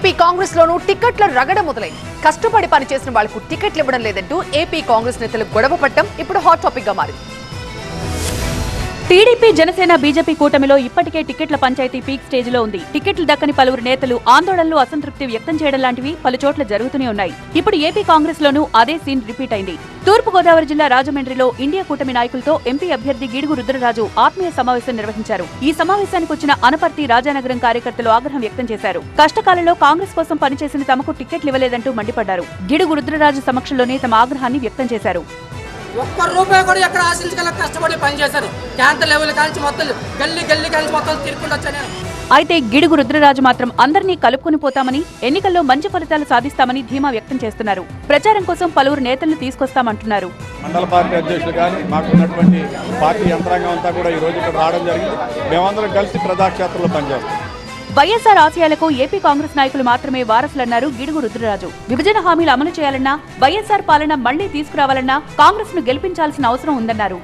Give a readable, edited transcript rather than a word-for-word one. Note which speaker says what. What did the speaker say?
Speaker 1: AP Congress లోనూ టికెట్ల రగడ మొదలైంది. కష్టపడి పనిచేసిన వాళ్లకు టికెట్లు ఇవ్వడం లేదంటూ ఏపీ కాంగ్రెస్ నేతలు గొడవ పట్టడం ఇప్పుడు హాట్ టాపిక్ గా మారింది.
Speaker 2: టీడీపీ, జనసేన, బీజేపీ కూటమిలో ఇప్పటికే టికెట్ల పంచాయతీ పీక్ స్టేజ్ లో ఉంది. టికెట్లు దక్కని పలువురు నేతలు ఆందోళనలు, అసంతృప్తి వ్యక్తం చేయడం లాంటివి పలు చోట్ల జరుగుతూనే ఉన్నాయి. ఇప్పుడు ఏపీ కాంగ్రెస్ లోనూ అదే సీన్ రిపీట్ అయింది. తూర్పు గోదావరి జిల్లా రాజమండ్రిలో ఇండియా కూటమి నాయకులతో ఎంపీ అభ్యర్థి గిడుగు రుద్రరాజు ఆత్మీయ సమావేశం నిర్వహించారు. ఈ సమావేశానికి వచ్చిన అనపర్తి, రాజానగరం కార్యకర్తలు ఆగ్రహం వ్యక్తం చేశారు. కష్టకాలంలో కాంగ్రెస్ కోసం పనిచేసిన తమకు టికెట్లు ఇవ్వలేదంటూ మండిపడ్డారు. గిడుగు రుద్రరాజు సమక్షంలోనే తమ ఆగ్రహాన్ని వ్యక్తం చేశారు.
Speaker 3: ఒక్క రూపాయి కూడా ఎక్కడ ఆశించగల కష్టపడి పనిచేశారు. క్యాంటర్ లెవెల్ కాల్చి మొత్తం గల్లీ కాల్చి మొత్తం తిరుగుకుంటూ వచ్చాను.
Speaker 2: అయితే గిడుగు రుద్రరాజు మాత్రం అందరినీ కలుపుకుని పోతామని, ఎన్నికల్లో మంచి ఫలితాలు సాధిస్తామని ధీమా వ్యక్తం చేస్తున్నారు. ప్రచారం కోసం పలువురు నేతలను తీసుకొస్తామంటున్నారు.
Speaker 4: మండల పార్టీ అధ్యక్షులు కానీ మాకున్నటువంటి పార్టీ యంత్రాంగం అంతా కూడా ఈ రోజు ఇక్కడ రావడం జరిగింది. మేమందరం కలిసి ప్రజాక్షేత్రంలో పనిచేస్తాం.
Speaker 2: వైఎస్ఆర్ ఆశయాలకు ఏపీ కాంగ్రెస్ నాయకులు మాత్రమే వారసులన్నారు గిడుగు రుద్రరాజు. విభజన హామీలు అమలు చేయాలన్నా, వైఎస్ఆర్ పాలన మళ్లీ తీసుకురావాలన్నా కాంగ్రెస్ ను గెలిపించాల్సిన అవసరం ఉందన్నారు.